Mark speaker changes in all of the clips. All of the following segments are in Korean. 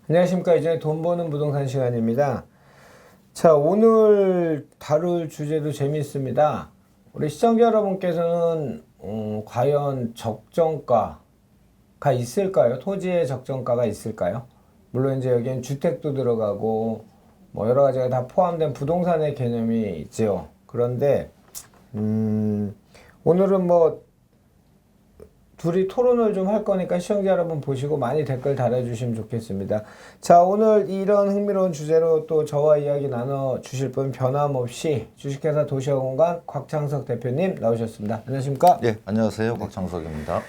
Speaker 1: 안녕하십니까. 이제 돈 버는 부동산 시간입니다. 자, 오늘 다룰 주제도 재미있습니다. 우리 시청자 여러분께서는 과연 적정가가 있을까요? 토지의 적정가가 있을까요? 물론 이제 여기엔 주택도 들어가고 뭐 여러 가지가 다 포함된 부동산의 개념이 있지요. 그런데 오늘은 뭐 둘이 토론을 좀 할 거니까 시청자 여러분 보시고 많이 댓글 달아주시면 좋겠습니다. 자, 오늘 이런 흥미로운 주제로 또 저와 이야기 나눠주실 분 변함없이 주식회사 도시어공간 곽창석 대표님 나오셨습니다. 안녕하십니까?
Speaker 2: 예, 안녕하세요. 곽창석입니다.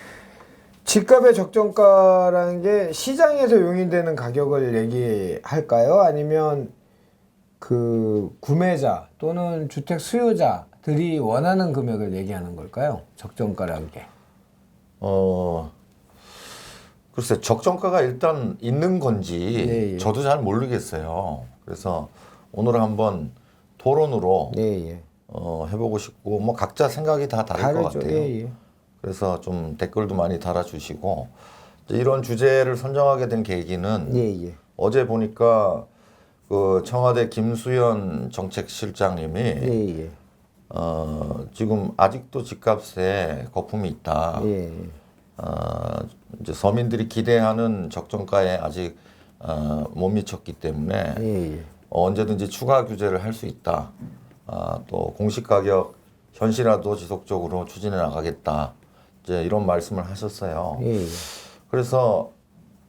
Speaker 1: 집값의 적정가라는 게 시장에서 용인되는 가격을 얘기할까요? 아니면 그 구매자 또는 주택 수요자들이 원하는 금액을 얘기하는 걸까요? 적정가라는 게.
Speaker 2: 글쎄, 적정가가 일단 있는 건지
Speaker 1: 예, 예.
Speaker 2: 저도 잘 모르겠어요. 그래서 오늘 한번 토론으로
Speaker 1: 예.
Speaker 2: 해보고 싶고, 뭐 각자 생각이 다 다를 것 같아요.
Speaker 1: 예.
Speaker 2: 그래서 좀 댓글도 많이 달아주시고, 이제 이런 주제를 선정하게 된 계기는
Speaker 1: 예.
Speaker 2: 어제 보니까 그 청와대 김수현 정책실장님이
Speaker 1: 예.
Speaker 2: 지금 아직도 집값에 거품이 있다.
Speaker 1: 예.
Speaker 2: 이제 서민들이 기대하는 적정가에 아직 못 미쳤기 때문에
Speaker 1: 예.
Speaker 2: 언제든지 추가 규제를 할 수 있다. 또 공시 가격 현실화도 지속적으로 추진해 나가겠다. 이제 이런 말씀을 하셨어요.
Speaker 1: 예.
Speaker 2: 그래서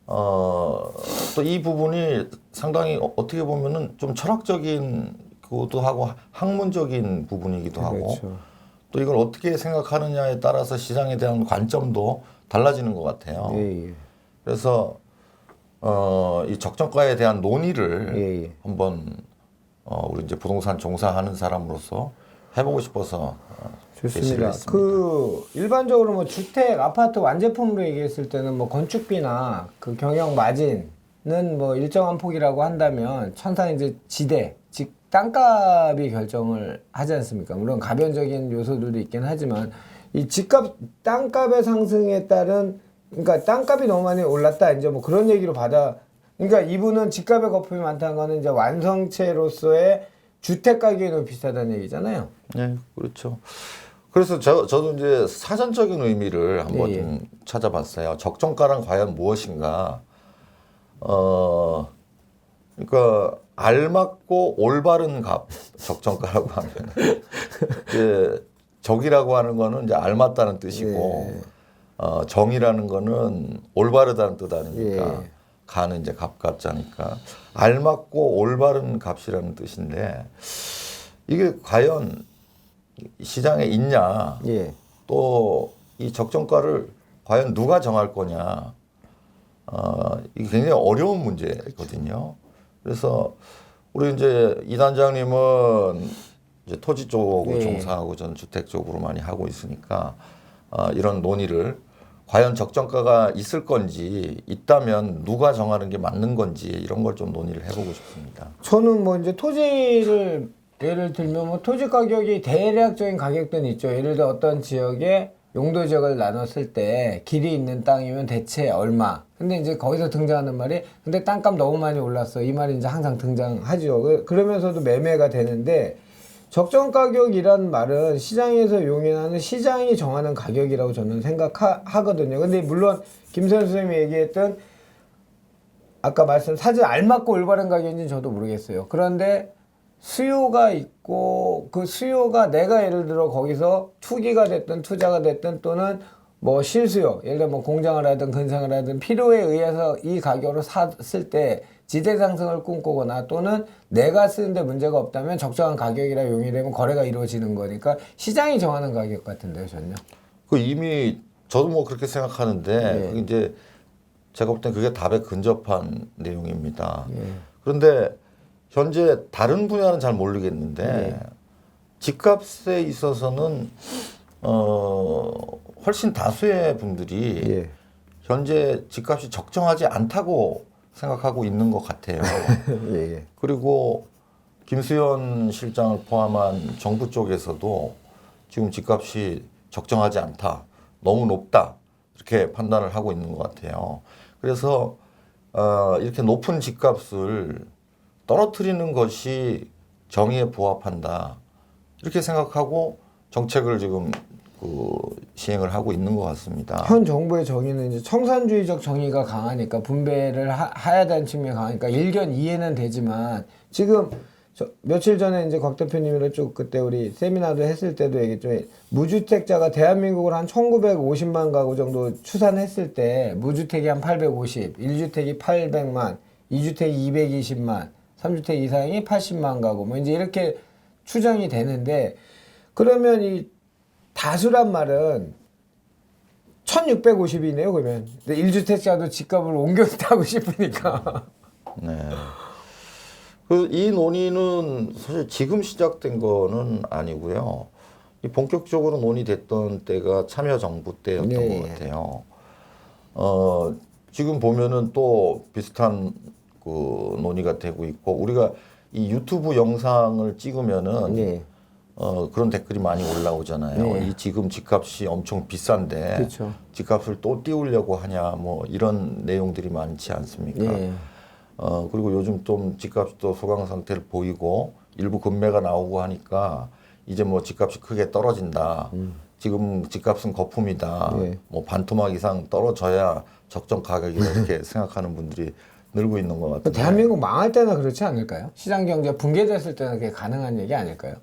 Speaker 2: 또 이 부분이 상당히 어떻게 보면은 좀 철학적인 것도 하고 학문적인 부분이기도 하고
Speaker 1: 그렇죠.
Speaker 2: 또 이걸 어떻게 생각하느냐에 따라서 시장에 대한 관점도 달라지는 것 같아요.
Speaker 1: 예.
Speaker 2: 그래서 이 적정가에 대한 논의를
Speaker 1: 예.
Speaker 2: 한번 우리 이제 부동산 종사하는 사람으로서 해보고 싶어서 제시를
Speaker 1: 좋습니다.
Speaker 2: 했습니다.
Speaker 1: 그 일반적으로 뭐 주택, 아파트 완제품으로 얘기했을 때는 뭐 건축비나 그 경영 마진은 뭐 일정한 폭이라고 한다면 천상 이제 지대, 즉 땅값이 결정을 하지 않습니까? 물론 가변적인 요소들도 있긴 하지만 이 집값, 땅값의 상승에 따른 그러니까 땅값이 너무 많이 올랐다 이제 뭐 그런 얘기로 그러니까 이분은 집값의 거품이 많다는 거는 이제 완성체로서의 주택 가격이 너무 비싸다는 얘기잖아요.
Speaker 2: 네, 그렇죠. 그래서 저도 이제 사전적인 의미를 한번
Speaker 1: 예.
Speaker 2: 좀 찾아봤어요. 적정가란 과연 무엇인가? 그러니까 알맞고 올바른 값 적정가라고 하면 이제 적이라고 하는 거는 이제 알맞다는 뜻이고 정이라는 거는 올바르다는 뜻 아닙니까? 가는 이제 값값자니까 알맞고 올바른 값이라는 뜻인데 이게 과연 시장에 있냐?
Speaker 1: 예.
Speaker 2: 또 이 적정가를 과연 누가 정할 거냐? 이게 굉장히 어려운 문제거든요. 그래서 우리 이제 이 단장님은 이제 토지 쪽을 종사하고 저는 주택 쪽으로 많이 하고 있으니까 이런 논의를 과연 적정가가 있을 건지 있다면 누가 정하는 게 맞는 건지 이런 걸 좀 논의를 해보고 싶습니다.
Speaker 1: 저는 뭐 이제 토지를 예를 들면 뭐 토지 가격이 대략적인 가격대는 있죠. 예를 들어 어떤 지역에 용도 지역을 나눴을 때 길이 있는 땅이면 대체 얼마. 근데 이제 거기서 등장하는 말이 근데 땅값 너무 많이 올랐어. 이 말이 이제 항상 등장하죠. 그러면서도 매매가 되는데 적정 가격이란 말은 시장에서 용인하는 시장이 정하는 가격이라고 저는 생각하거든요. 근데 물론 김선 선생님이 얘기했던 아까 사실 알맞고 올바른 가격인지는 저도 모르겠어요. 그런데 수요가 있고 그 수요가 내가 예를 들어 거기서 투기가 됐든 투자가 됐든 또는 뭐 실수요. 예를 들어 뭐 공장을 하든 근상을 하든 필요에 의해서 이 가격으로 샀을 때 지대 상승을 꿈꾸거나 또는 내가 쓰는데 문제가 없다면 적정한 가격이라 용인되면 거래가 이루어지는 거니까 시장이 정하는 가격 같은데요, 저는요.
Speaker 2: 그 이미 저도 뭐 그렇게 생각하는데 그게 이제 제가 볼 땐 그게 답에 근접한 내용입니다. 그런데 현재 다른 분야는 잘 모르겠는데 집값에 있어서는 훨씬 다수의 분들이 현재 집값이 적정하지 않다고 생각하고 있는 것 같아요. 그리고 김수현 실장을 포함한 정부 쪽에서도 지금 집값이 적정하지 않다, 너무 높다 이렇게 판단을 하고 있는 것 같아요. 그래서 이렇게 높은 집값을 떨어뜨리는 것이 정의에 부합한다. 이렇게 생각하고 정책을 지금 시행을 하고 있는 것 같습니다.
Speaker 1: 현 정부의 정의는 이제 청산주의적 정의가 강하니까 분배를 해야 되는 측면이 강하니까 일견 이해는 되지만 지금 며칠 전에 이제 곽 대표님이랑 쭉 그때 우리 세미나도 했을 때도 얘기했죠. 무주택자가 대한민국을 한 1950만 가구 정도 추산했을 때 무주택이 한 850, 1주택이 800만, 2주택이 220만, 3주택 이상이 80만 가구 뭐 이제 이렇게 추정이 되는데 그러면 이 다수란 말은 1650이네요, 그러면. 근데 1주택자도 집값을 옮겨타고 싶으니까.
Speaker 2: 네. 이 논의는 사실 지금 시작된 거는 아니고요. 본격적으로 논의됐던 때가 참여정부 때였던
Speaker 1: 네.
Speaker 2: 것 같아요. 지금 보면은 또 비슷한 논의가 되고 있고, 우리가 이 유튜브 영상을 찍으면은
Speaker 1: 네.
Speaker 2: 그런 댓글이 많이 올라오잖아요.
Speaker 1: 네.
Speaker 2: 이 지금 집값이 엄청 비싼데
Speaker 1: 그렇죠.
Speaker 2: 집값을 또 띄우려고 하냐, 뭐 이런 내용들이 많지 않습니까?
Speaker 1: 네.
Speaker 2: 그리고 요즘 좀 집값도 소강 상태를 보이고 일부 급매가 나오고 하니까 이제 뭐 집값이 크게 떨어진다. 지금 집값은 거품이다.
Speaker 1: 네.
Speaker 2: 뭐 반토막 이상 떨어져야 적정 가격이다 이렇게 생각하는 분들이 늘고 있는 것 같아요.
Speaker 1: 대한민국 망할 때나 그렇지 않을까요? 시장 경제가 붕괴됐을 때는 그게 가능한 얘기 아닐까요?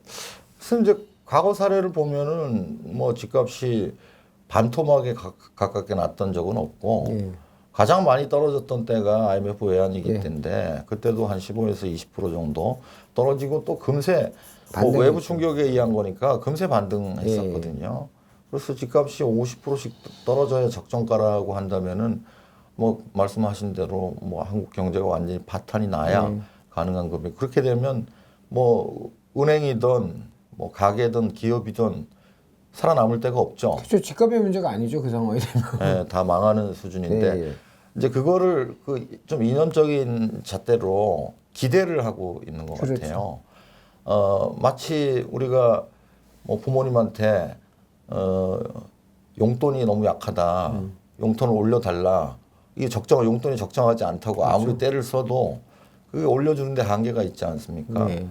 Speaker 2: 그래서 이제 과거 사례를 보면은 뭐 집값이 반토막에 가깝게 났던 적은 없고
Speaker 1: 예.
Speaker 2: 가장 많이 떨어졌던 때가 IMF 외환위기
Speaker 1: 예.
Speaker 2: 때인데 그때도 한 15에서 20% 정도 떨어지고 또 금세 뭐
Speaker 1: 반등했죠.
Speaker 2: 외부 충격에 의한 거니까 금세 반등했었거든요. 그래서 집값이 50%씩 떨어져야 적정가라고 한다면은 뭐 말씀하신 대로 뭐 한국 경제가 완전히 파탄이 나야 가능한 겁니다. 그렇게 되면 뭐 은행이든 뭐 가게든 기업이든 살아남을 데가 없죠.
Speaker 1: 그렇죠. 집값의 문제가 아니죠. 그 상황이 되면.
Speaker 2: 네, 다 망하는 수준인데
Speaker 1: 네.
Speaker 2: 이제 그거를 좀 이념적인 잣대로 기대를 하고 있는 것
Speaker 1: 그렇죠.
Speaker 2: 같아요. 마치 우리가 뭐 부모님한테 용돈이 너무 약하다. 용돈을 올려달라. 이게 용돈이 적정하지 않다고 아무리 때를 써도 그게 올려주는데 한계가 있지 않습니까?
Speaker 1: 네.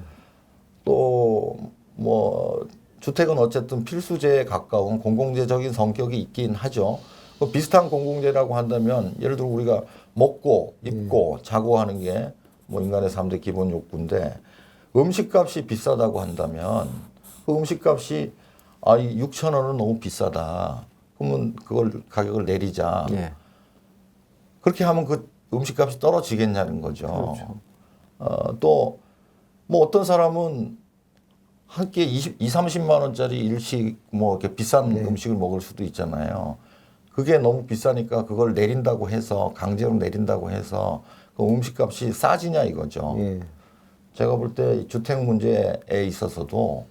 Speaker 2: 또 뭐 주택은 어쨌든 필수제에 가까운 공공재적인 성격이 있긴 하죠. 그 비슷한 공공재라고 한다면 예를 들어 우리가 먹고 입고 자고 하는 게 뭐 인간의 3대 기본 욕구인데 음식값이 비싸다고 한다면 그 음식값이 6천 원은 너무 비싸다. 그러면 그걸 가격을 내리자.
Speaker 1: 네.
Speaker 2: 그렇게 하면 그 음식값이 떨어지겠냐는 거죠.
Speaker 1: 그렇죠.
Speaker 2: 또 뭐 어떤 사람은 한 끼에 30만 원짜리 일식 뭐 이렇게 비싼 음식을 먹을 수도 있잖아요. 그게 너무 비싸니까 그걸 내린다고 해서 강제로 내린다고 해서 그 음식값이 싸지냐 이거죠.
Speaker 1: 예.
Speaker 2: 제가 볼 때 주택 문제에 있어서도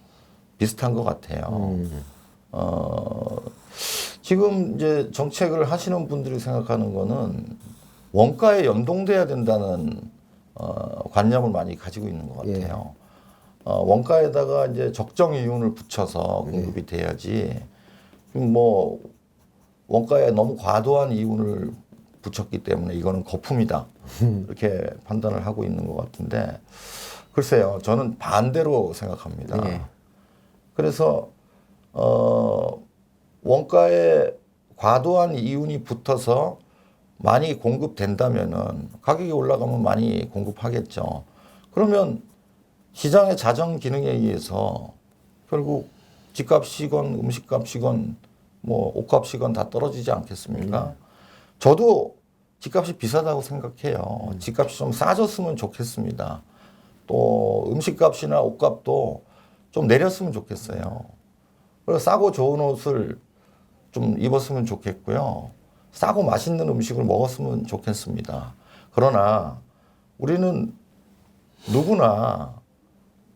Speaker 2: 비슷한 것 같아요. 지금 이제 정책을 하시는 분들이 생각하는 거는 원가에 연동돼야 된다는 관념을 많이 가지고 있는 것 같아요. 원가에다가 이제 적정 이윤을 붙여서 공급이 돼야지. 뭐 원가에 너무 과도한 이윤을 붙였기 때문에 이거는 거품이다. 이렇게 판단을 하고 있는 것 같은데 글쎄요, 저는 반대로 생각합니다.
Speaker 1: 네.
Speaker 2: 그래서 원가에 과도한 이윤이 붙어서 많이 공급된다면은 가격이 올라가면 많이 공급하겠죠. 그러면 시장의 자정 기능에 의해서 결국 집값이건 음식값이건 뭐 옷값이건 다 떨어지지 않겠습니까? 저도 집값이 비싸다고 생각해요. 집값이 좀 싸졌으면 좋겠습니다. 또 음식값이나 옷값도 좀 내렸으면 좋겠어요. 그래서 싸고 좋은 옷을 좀 입었으면 좋겠고요. 싸고 맛있는 음식을 먹었으면 좋겠습니다. 그러나 우리는 누구나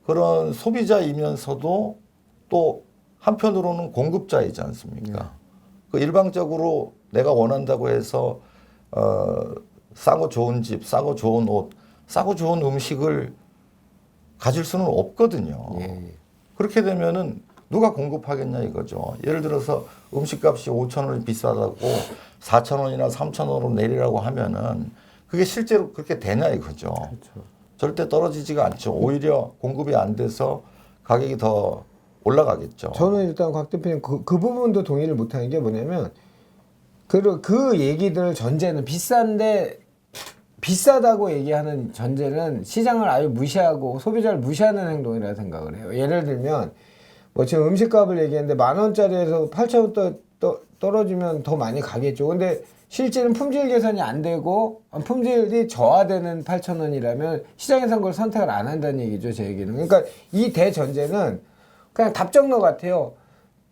Speaker 2: 그런 소비자이면서도 또 한편으로는 공급자이지 않습니까? 그 일방적으로 내가 원한다고 해서 싸고 좋은 집, 싸고 좋은 옷, 싸고 좋은 음식을 가질 수는 없거든요.
Speaker 1: 예.
Speaker 2: 그렇게 되면은 누가 공급하겠냐 이거죠. 예를 들어서 음식값이 5천 원이 비싸다고 4천 원이나 3천 원으로 내리라고 하면은 그게 실제로 그렇게 되냐 이거죠.
Speaker 1: 그렇죠.
Speaker 2: 절대 떨어지지가 않죠. 오히려 공급이 안 돼서 가격이 더 올라가겠죠.
Speaker 1: 저는 일단 곽 대표님 그 부분도 동의를 못하는 게 뭐냐면 그 얘기들 전제는 비싸다고 얘기하는 전제는 시장을 아예 무시하고 소비자를 무시하는 행동이라 생각을 해요. 예를 들면 뭐 지금 음식값을 얘기했는데 10,000원짜리에서 8,000원 떨어지면 더 많이 가겠죠. 근데 실제는 품질 개선이 안 되고 품질이 저하되는 8,000원이라면 시장에서 그걸 선택을 안 한다는 얘기죠. 제 얘기는. 그러니까 이 대전제는 그냥 답정너 같아요.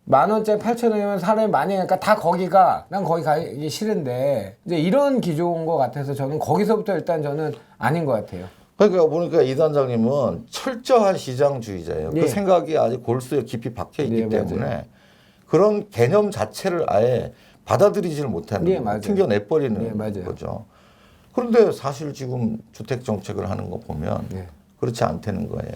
Speaker 1: 10,000원짜리 8,000원이면 사람이 많이 가니까 다 거기가 난 거기 가기 싫은데 이제 이런 기조인 것 같아서 저는 거기서부터 일단 저는 아닌 것 같아요.
Speaker 2: 그러니까 보니까 이 단장님은 철저한 시장주의자예요.
Speaker 1: 예.
Speaker 2: 그 생각이 아주 골수에 깊이 박혀 있기
Speaker 1: 예,
Speaker 2: 때문에
Speaker 1: 맞아요.
Speaker 2: 그런 개념 자체를 아예 받아들이지를 못하는
Speaker 1: 예,
Speaker 2: 거예요.
Speaker 1: 맞아요.
Speaker 2: 튕겨내버리는
Speaker 1: 예, 맞아요.
Speaker 2: 거죠. 그런데 사실 지금 주택 정책을 하는 거 보면
Speaker 1: 예.
Speaker 2: 그렇지 않다는 거예요.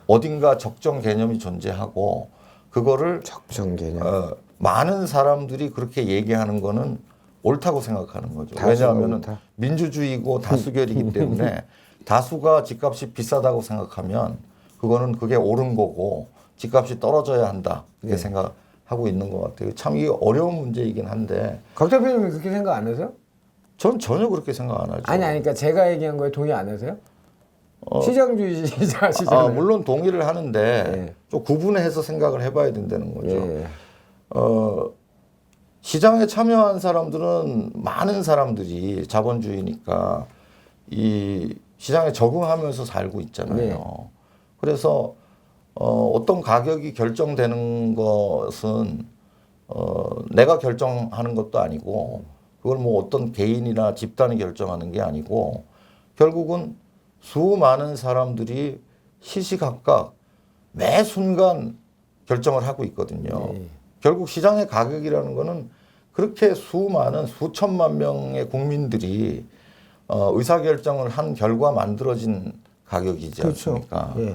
Speaker 2: 어딘가 적정 개념이 존재하고 그거를
Speaker 1: 적정 개념.
Speaker 2: 많은 사람들이 그렇게 얘기하는 거는 옳다고 생각하는 거죠.
Speaker 1: 다수가
Speaker 2: 왜냐하면
Speaker 1: 옳다.
Speaker 2: 민주주의고 다수결이기 때문에 다수가 집값이 비싸다고 생각하면 그게 옳은 거고 집값이 떨어져야 한다 이렇게 생각하고 있는 것 같아요. 참 이게 어려운 문제이긴 한데
Speaker 1: 곽 대표님은 그렇게 생각 안 하세요?
Speaker 2: 전 전혀 그렇게 생각 안 하죠.
Speaker 1: 아니 그러니까 제가 얘기한 거에 동의 안 하세요? 시장주의자시잖아요.
Speaker 2: 물론 동의를 하는데
Speaker 1: 예.
Speaker 2: 좀 구분해서 생각을 해봐야 된다는 거죠.
Speaker 1: 예.
Speaker 2: 시장에 참여한 사람들은 많은 사람들이 자본주의니까 이 시장에 적응하면서 살고 있잖아요.
Speaker 1: 네.
Speaker 2: 그래서 어떤 가격이 결정되는 것은 내가 결정하는 것도 아니고 그걸 뭐 어떤 개인이나 집단이 결정하는 게 아니고 결국은 수많은 사람들이 시시각각 매 순간 결정을 하고 있거든요.
Speaker 1: 네.
Speaker 2: 결국 시장의 가격이라는 거는 그렇게 수많은 수천만 명의 국민들이 의사결정을 한 결과 만들어진 가격이지 않습니까?
Speaker 1: 예.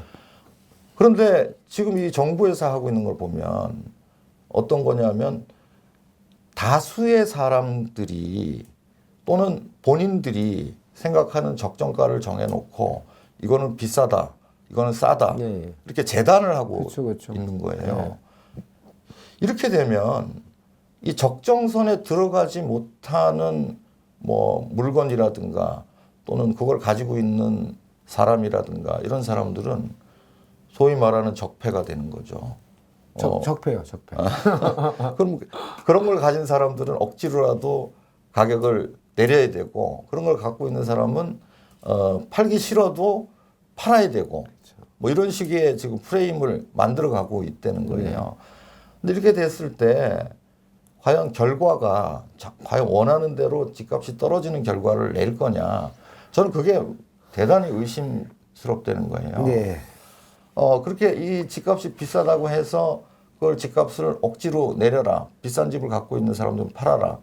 Speaker 2: 그런데 지금 이 정부에서 하고 있는 걸 보면 어떤 거냐면 다수의 사람들이 또는 본인들이 생각하는 적정가를 정해놓고 이거는 비싸다, 이거는 싸다
Speaker 1: 네.
Speaker 2: 이렇게 재단을 하고
Speaker 1: 그렇죠.
Speaker 2: 있는 거예요. 이렇게 되면 이 적정선에 들어가지 못하는 뭐 물건이라든가 또는 그걸 가지고 있는 사람이라든가 이런 사람들은 소위 말하는 적폐가 되는 거죠.
Speaker 1: 적폐요, 적폐.
Speaker 2: 그럼 그런 걸 가진 사람들은 억지로라도 가격을 내려야 되고 그런 걸 갖고 있는 사람은 팔기 싫어도 팔아야 되고 뭐 이런 식의 지금 프레임을 만들어 가고 있다는 거예요. 근데 이렇게 됐을 때 과연 결과가 과연 원하는 대로 집값이 떨어지는 결과를 낼 거냐? 저는 그게 대단히 의심스럽다는 거예요.
Speaker 1: 네.
Speaker 2: 그렇게 이 집값이 비싸다고 해서 그걸 집값을 억지로 내려라. 비싼 집을 갖고 있는 사람들은 팔아라.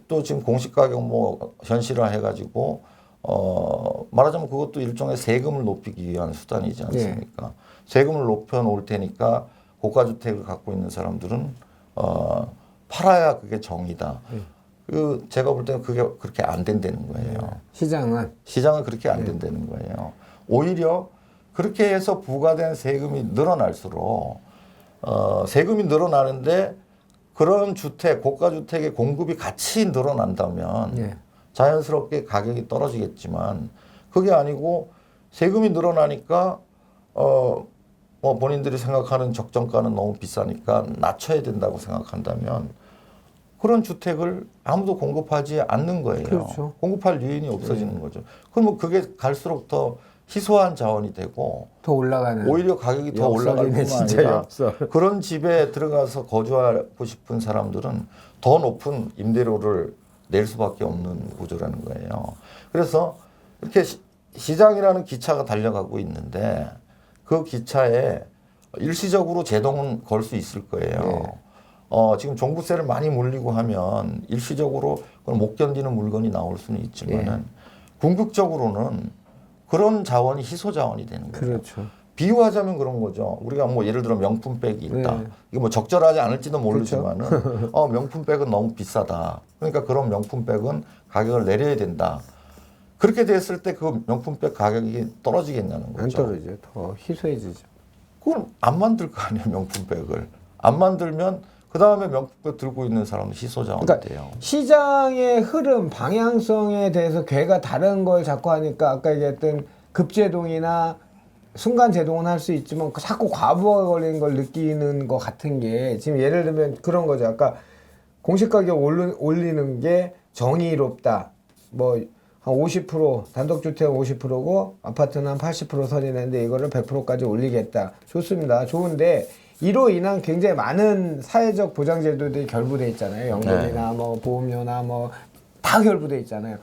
Speaker 2: 또 지금 공시가격 뭐 현실화 해가지고 말하자면 그것도 일종의 세금을 높이기 위한 수단이지 않습니까? 세금을 높여 놓을 테니까 고가주택을 갖고 있는 사람들은 팔아야 그게 정의다. 그 제가 볼 때는 그게 그렇게 안 된다는 거예요. 시장은 그렇게 안 된다는 거예요. 오히려 그렇게 해서 부과된 세금이 늘어날수록 세금이 늘어나는데 그런 주택, 고가주택의 공급이 같이 늘어난다면 자연스럽게 가격이 떨어지겠지만 그게 아니고 세금이 늘어나니까 뭐 본인들이 생각하는 적정가는 너무 비싸니까 낮춰야 된다고 생각한다면 그런 주택을 아무도 공급하지 않는 거예요.
Speaker 1: 그렇죠.
Speaker 2: 공급할 유인이 없어지는 거죠. 그러면 그게 갈수록 더 희소한 자원이 되고
Speaker 1: 더 올라가는
Speaker 2: 오히려 가격이 더 올라갈 뿐만
Speaker 1: 진짜
Speaker 2: 아니라
Speaker 1: 역설.
Speaker 2: 그런 집에 들어가서 거주하고 싶은 사람들은 더 높은 임대료를 낼 수밖에 없는 구조라는 거예요. 그래서 이렇게 시장이라는 기차가 달려가고 있는데 그 기차에 일시적으로 제동은 걸 수 있을 거예요. 지금 종부세를 많이 물리고 하면 일시적으로 그걸 못 견디는 물건이 나올 수는 있지만은 궁극적으로는 그런 자원이 희소 자원이 되는 거예요.
Speaker 1: 그렇죠.
Speaker 2: 비유하자면 그런 거죠. 우리가 뭐 예를 들어 명품백이 있다.
Speaker 1: 네.
Speaker 2: 이게 뭐 적절하지 않을지도 모르지만은 명품백은 너무 비싸다. 그러니까 그런 명품백은 가격을 내려야 된다. 그렇게 됐을 때 그 명품백 가격이 떨어지겠냐는 거죠.
Speaker 1: 안 떨어져요. 더 희소해지죠.
Speaker 2: 그건 안 만들 거 아니에요, 명품백을. 안 만들면 그 다음에 명품백 들고 있는 사람은 희소자원이
Speaker 1: 그러니까
Speaker 2: 돼요.
Speaker 1: 시장의 흐름, 방향성에 대해서 괴가 다른 걸 자꾸 하니까 아까 얘기했던 급제동이나 순간 제동은 할 수 있지만 자꾸 과부하가 걸리는 걸 느끼는 것 같은 게 지금 예를 들면 그런 거죠. 아까 공시가격 올리는 게 정의롭다. 뭐 한 50% 단독주택 50%고 아파트는 한 80% 선이는데 이거를 100%까지 올리겠다. 좋습니다. 좋은데 이로 인한 굉장히 많은 사회적 보장제도들이 결부돼 있잖아요. 연금이나 뭐 보험료나 뭐 다 결부돼 있잖아요.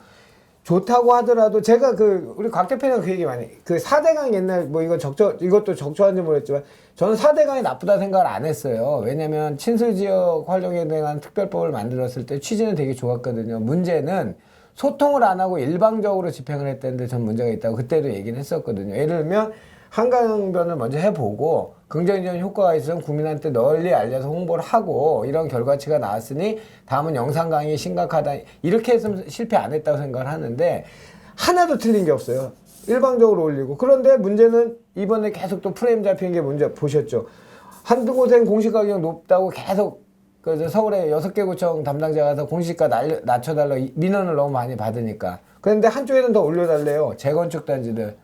Speaker 1: 좋다고 하더라도 제가 우리 곽 대표님 그 얘기 많이 그 4대강 옛날 뭐 이것도 적절한지 모르겠지만 저는 4대강이 나쁘다 생각을 안 했어요. 왜냐면 친수지역 활용에 대한 특별법을 만들었을 때 취지는 되게 좋았거든요. 문제는 소통을 안 하고 일방적으로 집행을 했다는데 전 문제가 있다고 그때도 얘기를 했었거든요. 예를 들면 한강변을 먼저 해보고 긍정적인 효과가 있으면 국민한테 널리 알려서 홍보를 하고 이런 결과치가 나왔으니 다음은 영상 강의 심각하다 이렇게 했으면 실패 안 했다고 생각을 하는데 하나도 틀린 게 없어요. 일방적으로 올리고 그런데 문제는 이번에 계속 또 프레임 잡힌 게 문제 보셨죠. 한두 곳엔 공시가격 높다고 계속 그래서 서울에 6개 구청 담당자가 가서 공시가 낮춰달라 민원을 너무 많이 받으니까 그런데 한쪽에는 더 올려달래요. 재건축 단지들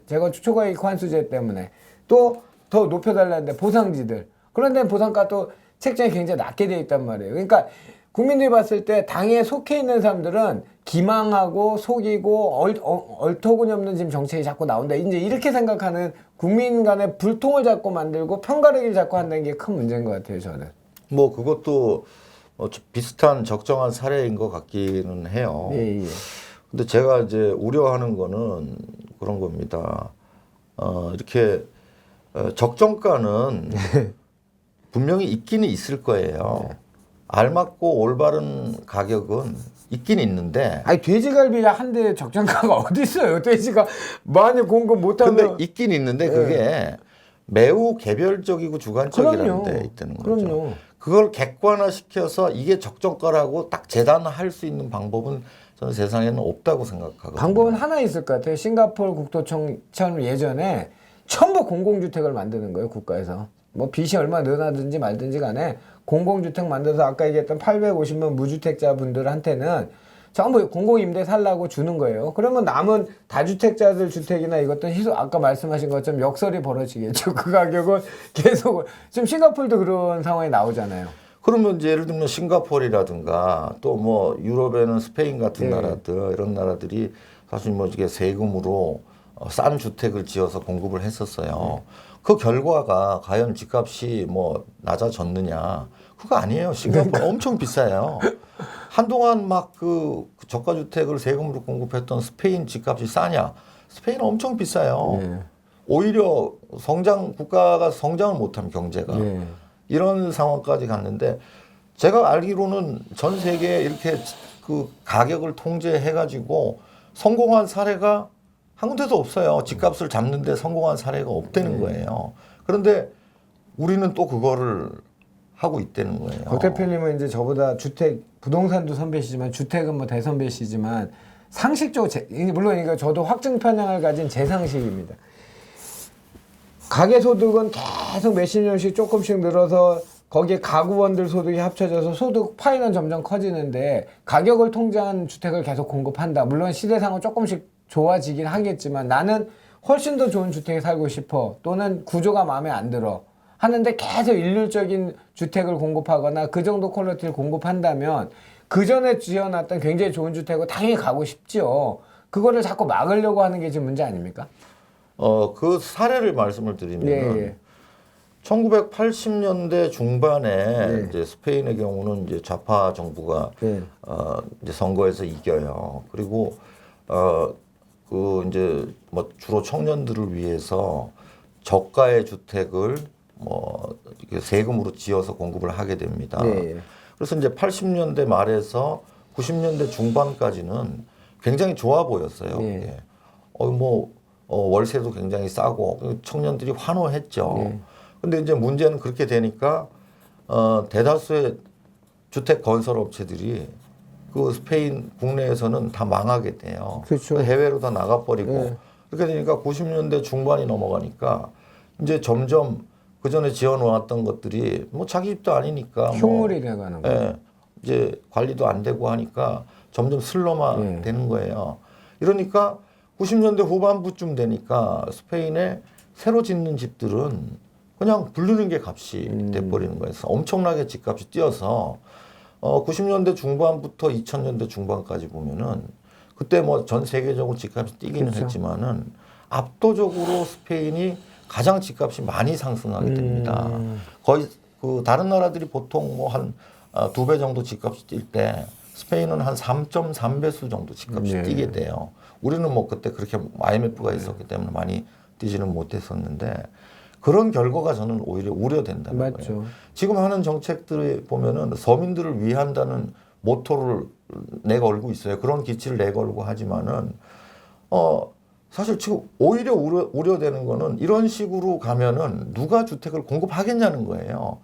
Speaker 1: 재건축 초과이익 환수제 때문에 또 더 높여달라는데 보상지들 그런데 보상가 또 책정이 굉장히 낮게 되어 있단 말이에요. 그러니까 국민들이 봤을 때 당에 속해 있는 사람들은 기망하고 속이고 얼토구니 없는 지금 정책이 자꾸 나온다. 이제 이렇게 생각하는 국민 간의 불통을 자꾸 만들고 편가르기를 자꾸 한다는 게 큰 문제인 것 같아요. 저는.
Speaker 2: 뭐 그것도 비슷한 적정한 사례인 것 같기는 해요.
Speaker 1: 예.
Speaker 2: 근데 제가 이제 우려하는 거는 그런 겁니다. 이렇게 적정가는 분명히 있기는 있을 거예요. 알맞고 올바른 가격은 있긴 있는데.
Speaker 1: 아니 돼지갈비 한 대 적정가가 어디 있어요? 돼지가 많이 공급 못하면.
Speaker 2: 근데 있긴 있는데 그게 매우 개별적이고 주관적이라는 데 있다는 거죠.
Speaker 1: 그럼요.
Speaker 2: 그걸 객관화시켜서 이게 적정가라고 딱 재단할 수 있는 방법은 저는 세상에는 없다고 생각하거든요.
Speaker 1: 방법은 하나 있을 것 같아요. 싱가포르 국토청처럼 예전에 전부 공공주택을 만드는 거예요. 국가에서. 뭐 빚이 얼마 늘어나든지 말든지 간에 공공주택 만들어서 아까 얘기했던 850만 무주택자분들한테는 전부 공공임대 살라고 주는 거예요. 그러면 남은 다주택자들 주택이나 이것도 아까 말씀하신 것처럼 역설이 벌어지겠죠. 그 가격은 계속 지금 싱가포르도 그런 상황이 나오잖아요.
Speaker 2: 그러면 이제 예를 들면 싱가포르라든가 또 뭐 유럽에는 스페인 같은 나라들 이런 나라들이 사실 뭐 이게 세금으로 싼 주택을 지어서 공급을 했었어요. 그 결과가 과연 집값이 뭐 낮아졌느냐? 그거 아니에요. 싱가포르 엄청 비싸요. 한동안 막 그 저가 주택을 세금으로 공급했던 스페인 집값이 싸냐? 스페인은 엄청 비싸요. 오히려 국가가 성장을 못하면 경제가 이런 상황까지 갔는데 제가 알기로는 전 세계에 이렇게 그 가격을 통제해가지고 성공한 사례가 한 군데도 없어요. 집값을 잡는데 성공한 사례가 없다는 거예요. 그런데 우리는 또 그거를 하고 있다는 거예요.
Speaker 1: 곽 대표님은 이제 저보다 부동산도 선배시지만 주택은 뭐 대선배시지만 상식적으로 물론 이거 저도 확증 편향을 가진 제 상식입니다. 가계소득은 계속 몇십 년씩 조금씩 늘어서 거기에 가구원들 소득이 합쳐져서 소득 파이는 점점 커지는데 가격을 통제한 주택을 계속 공급한다. 물론 시대상은 조금씩 좋아지긴 하겠지만 나는 훨씬 더 좋은 주택에 살고 싶어 또는 구조가 마음에 안 들어 하는데 계속 일률적인 주택을 공급하거나 그 정도 퀄리티를 공급한다면 그 전에 지어놨던 굉장히 좋은 주택을 당연히 가고 싶지요. 그거를 자꾸 막으려고 하는 게 지금 문제 아닙니까?
Speaker 2: 그 사례를 말씀을 드리면 1980년대 중반에 이제 스페인의 경우는 이제 좌파 정부가 이제 선거에서 이겨요. 그리고 그 이제 뭐 주로 청년들을 위해서 저가의 주택을 뭐 이렇게 세금으로 지어서 공급을 하게 됩니다. 그래서 이제 80년대 말에서 90년대 중반까지는 굉장히 좋아 보였어요. 뭐 월세도 굉장히 싸고 청년들이 환호했죠.
Speaker 1: 예.
Speaker 2: 근데 이제 문제는 그렇게 되니까 대다수의 주택 건설 업체들이 그 스페인 국내에서는 다 망하게 돼요.
Speaker 1: 그렇죠.
Speaker 2: 해외로 다 나가버리고
Speaker 1: 예.
Speaker 2: 그렇게 되니까 90년대 중반이 넘어가니까 이제 점점 그 전에 지어놓았던 것들이 뭐 자기 집도 아니니까
Speaker 1: 흉물이 돼가는 거예요.
Speaker 2: 예, 이제 관리도 안 되고 하니까 점점 슬로만
Speaker 1: 예.
Speaker 2: 되는 거예요. 이러니까 90년대 후반부쯤 되니까 스페인에 새로 짓는 집들은 그냥 부르는 게 값이 돼버리는 거예요. 그래서 엄청나게 집값이 뛰어서 90년대 중반부터 2000년대 중반까지 보면은 그때 뭐 전 세계적으로 집값이 뛰기는
Speaker 1: 그렇죠.
Speaker 2: 했지만은 압도적으로 스페인이 가장 집값이 많이 상승하게 됩니다. 거의 그 다른 나라들이 보통 뭐 한 2배 정도 집값이 뛸 때 스페인은 한 3.3배수 정도 집값이
Speaker 1: 네.
Speaker 2: 뛰게 돼요. 우리는 뭐 그때 그렇게 IMF가 있었기 때문에 많이 뛰지는 못했었는데 그런 결과가 저는 오히려 우려된다는
Speaker 1: 맞죠.
Speaker 2: 거예요. 지금 하는 정책들을 보면은 서민들을 위한다는 모토를 내걸고 있어요. 그런 기치를 내걸고 하지만은 사실 지금 오히려 우려되는 거는 이런 식으로 가면은 누가 주택을 공급하겠냐는 거예요.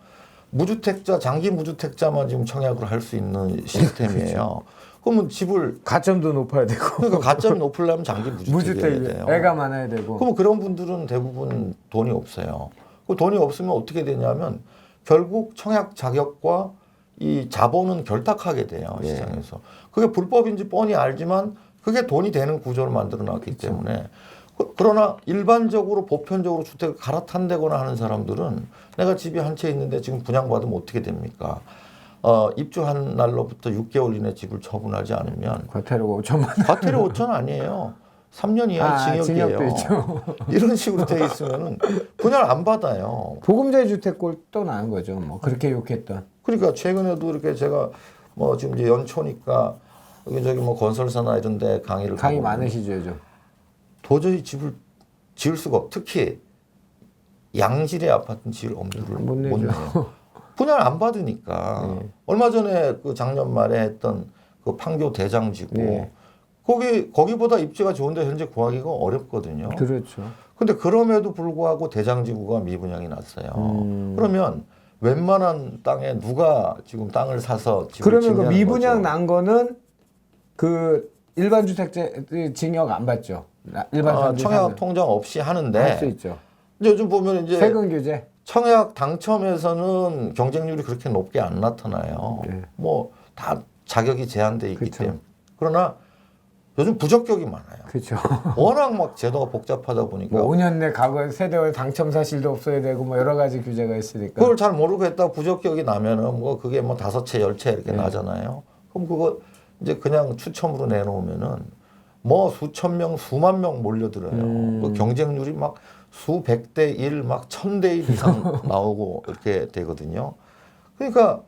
Speaker 2: 무주택자, 장기 무주택자만 지금 청약을 할 수 있는 시스템이에요. 그러면 집을
Speaker 1: 가점도 높아야 되고
Speaker 2: 그러니까 가점이 높으려면 장기 무주택이어야 돼요.
Speaker 1: 애가 많아야 되고.
Speaker 2: 그럼 그런 분들은 대부분 돈이 없어요. 그 돈이 없으면 어떻게 되냐면 결국 청약 자격과 이 자본은 결탁하게 돼요.
Speaker 1: 예.
Speaker 2: 시장에서. 그게 불법인지 뻔히 알지만 그게 돈이 되는 구조를 만들어 놨기 때문에 그러나 일반적으로 보편적으로 주택을 갈아탄다거나 하는 사람들은 내가 집이 한 채 있는데 지금 분양받으면 어떻게 됩니까? 입주한 날로부터 6개월 이내 집을 처분하지 않으면
Speaker 1: 과태료가 5천만 원.
Speaker 2: 과태료 5천 아니에요. 3년 이하 징역이에요.
Speaker 1: 징역도 있죠.
Speaker 2: 이런 식으로 돼 있으면은 분양 안 받아요.
Speaker 1: 보금자리 주택골 또 나은 거죠. 뭐 그렇게 욕했던.
Speaker 2: 그러니까 최근에도 이렇게 제가 뭐 지금 이제 연초니까 여기저기 뭐 건설사나 이런 데 강의를
Speaker 1: 강의
Speaker 2: 가보면
Speaker 1: 많으시죠, 요즘.
Speaker 2: 도저히 집을 지을 수가 없고 특히 양질의 아파트는 지을 엄두를
Speaker 1: 못 내죠.
Speaker 2: 못 내요. 분양을 안 받으니까.
Speaker 1: 네.
Speaker 2: 얼마 전에 그 작년 말에 했던 그 판교 대장지구
Speaker 1: 네.
Speaker 2: 거기보다 입지가 좋은데 현재 구하기가 어렵거든요.
Speaker 1: 그렇죠.
Speaker 2: 근데 그럼에도 불구하고 대장지구가 미분양이 났어요. 그러면 웬만한 땅에 누가 지금 땅을 사서 집을
Speaker 1: 그러면 그
Speaker 2: 짓냐는
Speaker 1: 미분양
Speaker 2: 거죠.
Speaker 1: 난 거는 그 일반 주택자 징역 안 받죠. 일반 사람들이
Speaker 2: 청약 통장 없이 하는데
Speaker 1: 할 수 있죠.
Speaker 2: 이제 요즘 보면 이제
Speaker 1: 세금 규제.
Speaker 2: 청약 당첨에서는 경쟁률이 그렇게 높게 안 나타나요.
Speaker 1: 네.
Speaker 2: 뭐 다 자격이 제한돼 있기
Speaker 1: 그쵸.
Speaker 2: 때문에. 그러나 요즘 부적격이 많아요.
Speaker 1: 그렇죠.
Speaker 2: 워낙 막 제도가 복잡하다 보니까
Speaker 1: 뭐 5년 내 과거 세대월 당첨 사실도 없어야 되고 뭐 여러 가지 규제가 있으니까.
Speaker 2: 그걸 잘 모르고 했다가 부적격이 나면은 뭐 그게 뭐 5채, 10채 이렇게 나잖아요. 그럼 그거 이제 그냥 추첨으로 내놓으면은 뭐 수천 명, 수만 명 몰려들어요. 그 경쟁률이 막 수백 대 1, 막 1000대 1 이상 나오고 이렇게 되거든요. 그러니까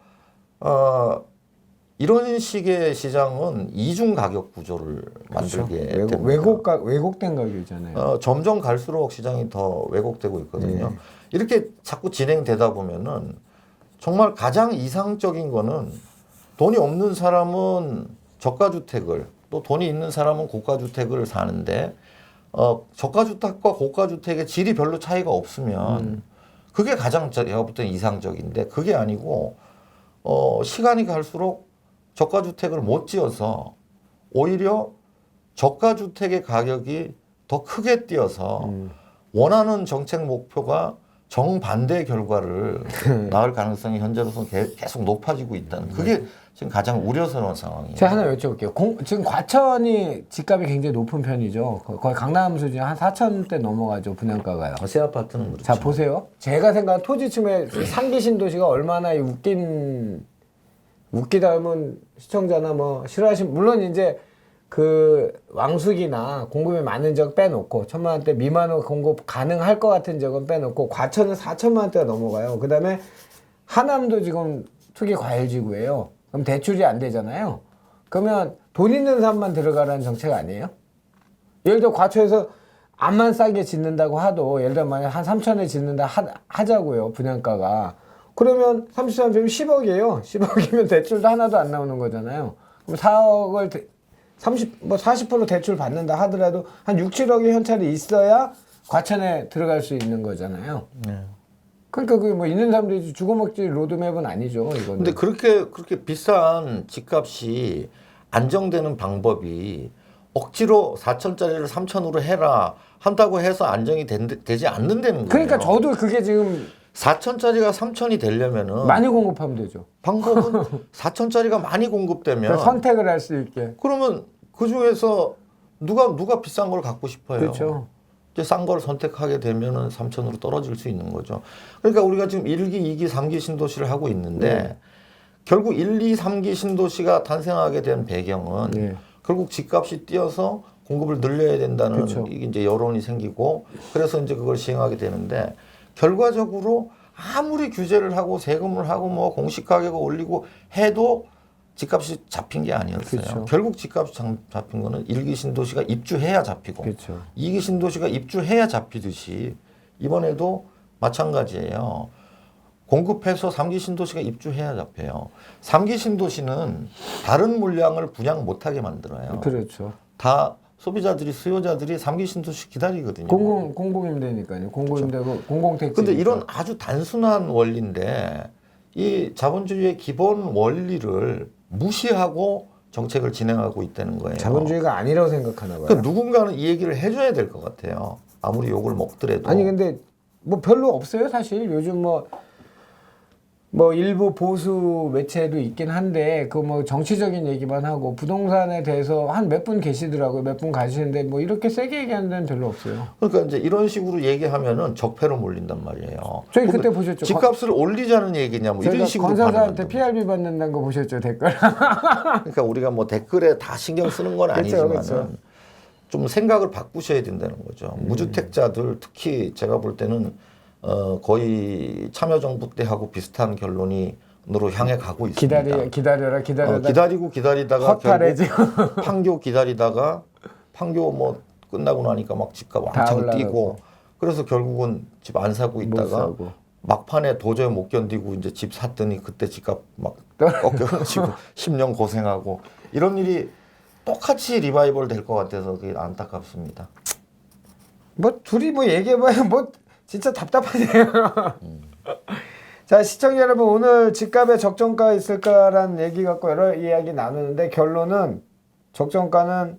Speaker 2: 이런 식의 시장은 이중 가격 구조를 만들게 됩니다.
Speaker 1: 왜곡된 가격이잖아요.
Speaker 2: 점점 갈수록 시장이 더 왜곡되고 있거든요. 이렇게 자꾸 진행되다 보면은 정말 가장 이상적인 거는 돈이 없는 사람은 저가주택을 또 돈이 있는 사람은 고가주택을 사는데 저가주택과 고가주택의 질이 별로 차이가 없으면 그게 가장 제가 볼 때는 이상적인데 그게 아니고 시간이 갈수록 저가주택을 못 지어서 오히려 저가주택의 가격이 더 크게 뛰어서 원하는 정책 목표가 정반대의 결과를 낳을 가능성이 현재로서는 계속 높아지고 있다는 그게 지금 가장 우려스러운 상황이에요.
Speaker 1: 제가 하나 여쭤볼게요. 지금 과천이 집값이 굉장히 높은 편이죠. 거의 강남 수준 한 4천대 넘어가죠. 분양가가요.
Speaker 2: 새 아파트는 그렇죠.
Speaker 1: 자 보세요. 제가 생각한 토지침해 상기 신도시가 얼마나 웃기다 하면 시청자나 뭐 싫어하시면 물론 이제 그 왕숙이나 공급이 많은 지역 빼놓고 1,000만 원대 미만으로 공급 가능할 것 같은 지역은 빼놓고 과천은 4천만 원대가 넘어가요. 그다음에 하남도 지금 투기 과열지구예요. 그럼 대출이 안 되잖아요. 그러면 돈 있는 사람만 들어가라는 정책 아니에요? 예를 들어 과천에서 암만 싸게 짓는다고 하도 예를 들어 만약 한 3천에 짓는다 하자고요. 분양가가. 그러면 33평이면 10억이에요. 10억이면 대출도 하나도 안 나오는 거잖아요. 그럼 4억을 40% 대출 받는다 하더라도 한 6, 7억의 현찰이 있어야 과천에 들어갈 수 있는 거잖아요.
Speaker 2: 네.
Speaker 1: 그러니까 그게 뭐 있는 사람들이 죽어먹지 로드맵은 아니죠, 이거는.
Speaker 2: 근데 그렇게 비싼 집값이 안정되는 방법이 억지로 4천짜리를 3천으로 해라 한다고 해서 안정이 되지 않는다는 거예요.
Speaker 1: 그러니까 저도 그게 지금
Speaker 2: 4천짜리가 3천이 되려면은
Speaker 1: 많이 공급하면 되죠.
Speaker 2: 방법은 4천짜리가 많이 공급되면
Speaker 1: 그러니까 선택을 할 수 있게.
Speaker 2: 그러면 그 중에서 누가 비싼 걸 갖고 싶어요.
Speaker 1: 그렇죠.
Speaker 2: 이제 싼 걸 선택하게 되면은 3천으로 떨어질 수 있는 거죠. 그러니까 우리가 지금 1기, 2기, 3기 신도시를 하고 있는데 결국 1, 2, 3기 신도시가 탄생하게 된 배경은
Speaker 1: 네.
Speaker 2: 결국 집값이 뛰어서 공급을 늘려야 된다는
Speaker 1: 그렇죠.
Speaker 2: 이게 이제 여론이 생기고 그래서 이제 그걸 시행하게 되는데 결과적으로 아무리 규제를 하고 세금을 하고 뭐 공시 가격을 올리고 해도 집값이 잡힌 게 아니었어요.
Speaker 1: 그렇죠.
Speaker 2: 결국 집값이 잡힌 거는 1기 신도시가 입주해야 잡히고
Speaker 1: 그렇죠.
Speaker 2: 2기 신도시가 입주해야 잡히듯이 이번에도 마찬가지예요. 공급해서 3기 신도시가 입주해야 잡혀요. 3기 신도시는 다른 물량을 분양 못하게 만들어요.
Speaker 1: 그렇죠.
Speaker 2: 다 소비자들이 수요자들이 3기 신도시 기다리거든요.
Speaker 1: 공공임대니까요. 공공임대고 공공택지.
Speaker 2: 근데 이런 아주 단순한 원리인데 이 자본주의의 기본 원리를 무시하고 정책을 진행하고 있다는 거예요.
Speaker 1: 자본주의가 아니라고 생각하나 봐요.
Speaker 2: 그러니까 누군가는 이 얘기를 해줘야 될 것 같아요. 아무리 욕을 먹더라도.
Speaker 1: 아니 근데 뭐 별로 없어요 사실. 요즘 뭐 일부 보수 매체도 있긴 한데 그 뭐 정치적인 얘기만 하고 부동산에 대해서 한 몇 분 계시더라고요. 몇 분 가시는데 뭐 이렇게 세게 얘기하는 데는 별로 없어요.
Speaker 2: 그러니까 이제 이런 식으로 얘기하면은 적폐로 몰린단 말이에요.
Speaker 1: 저희 그때 보셨죠?
Speaker 2: 집값을 올리자는 얘기냐 뭐 이런
Speaker 1: 저희가
Speaker 2: 식으로
Speaker 1: 건설사한테
Speaker 2: 반응한단
Speaker 1: PRB 받는다는 거 보셨죠 댓글?
Speaker 2: 그러니까 우리가 뭐 댓글에 다 신경 쓰는 건
Speaker 1: 그렇죠,
Speaker 2: 아니지만
Speaker 1: 그렇죠.
Speaker 2: 좀 생각을 바꾸셔야 된다는 거죠. 무주택자들 특히 제가 볼 때는 거의 참여정부 때하고 비슷한 결론으로 향해 가고 있습니다.
Speaker 1: 기다려라
Speaker 2: 기다리다가
Speaker 1: 허탈해
Speaker 2: 결국 판교 기다리다가 판교 뭐 끝나고 나니까 막 집값 왕창
Speaker 1: 올라가고.
Speaker 2: 뛰고 그래서 결국은 집 안 사고
Speaker 1: 못
Speaker 2: 있다가
Speaker 1: 사고.
Speaker 2: 막판에 도저히 못 견디고 이제 집 샀더니 그때 집값 막 꺾여가지고 10년 고생하고 이런 일이 똑같이 리바이벌 될 것 같아서 그게 안타깝습니다.
Speaker 1: 뭐 둘이 뭐 얘기해봐야 뭐 진짜 답답하네요. 자 시청자 여러분 오늘 집값에 적정가 있을까라는 얘기 갖고 여러 이야기 나누는데 결론은 적정가는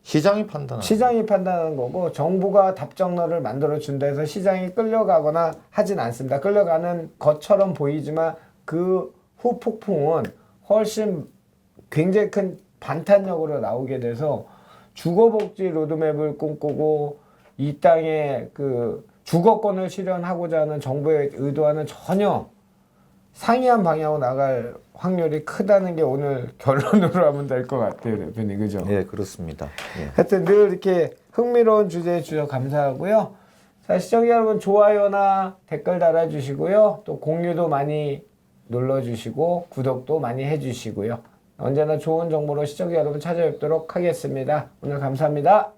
Speaker 2: 시장이 판단하는
Speaker 1: 시장이 판단하는 거고 정부가 답정너를 만들어 준다 해서 시장이 끌려가거나 하진 않습니다. 끌려가는 것처럼 보이지만 그 후폭풍은 훨씬 굉장히 큰 반탄력으로 나오게 돼서 주거복지 로드맵을 꿈꾸고 이 땅에 그 주거권을 실현하고자 하는 정부의 의도와는 전혀 상이한 방향으로 나갈 확률이 크다는 게 오늘 결론으로 하면 될 것 같아요, 대표님. 그죠?
Speaker 2: 예, 그렇습니다. 예.
Speaker 1: 하여튼 늘 이렇게 흥미로운 주제에 주셔서 감사하고요. 자, 시청자 여러분 좋아요나 댓글 달아주시고요. 또 공유도 많이 눌러주시고 구독도 많이 해주시고요. 언제나 좋은 정보로 시청자 여러분 찾아뵙도록 하겠습니다. 오늘 감사합니다.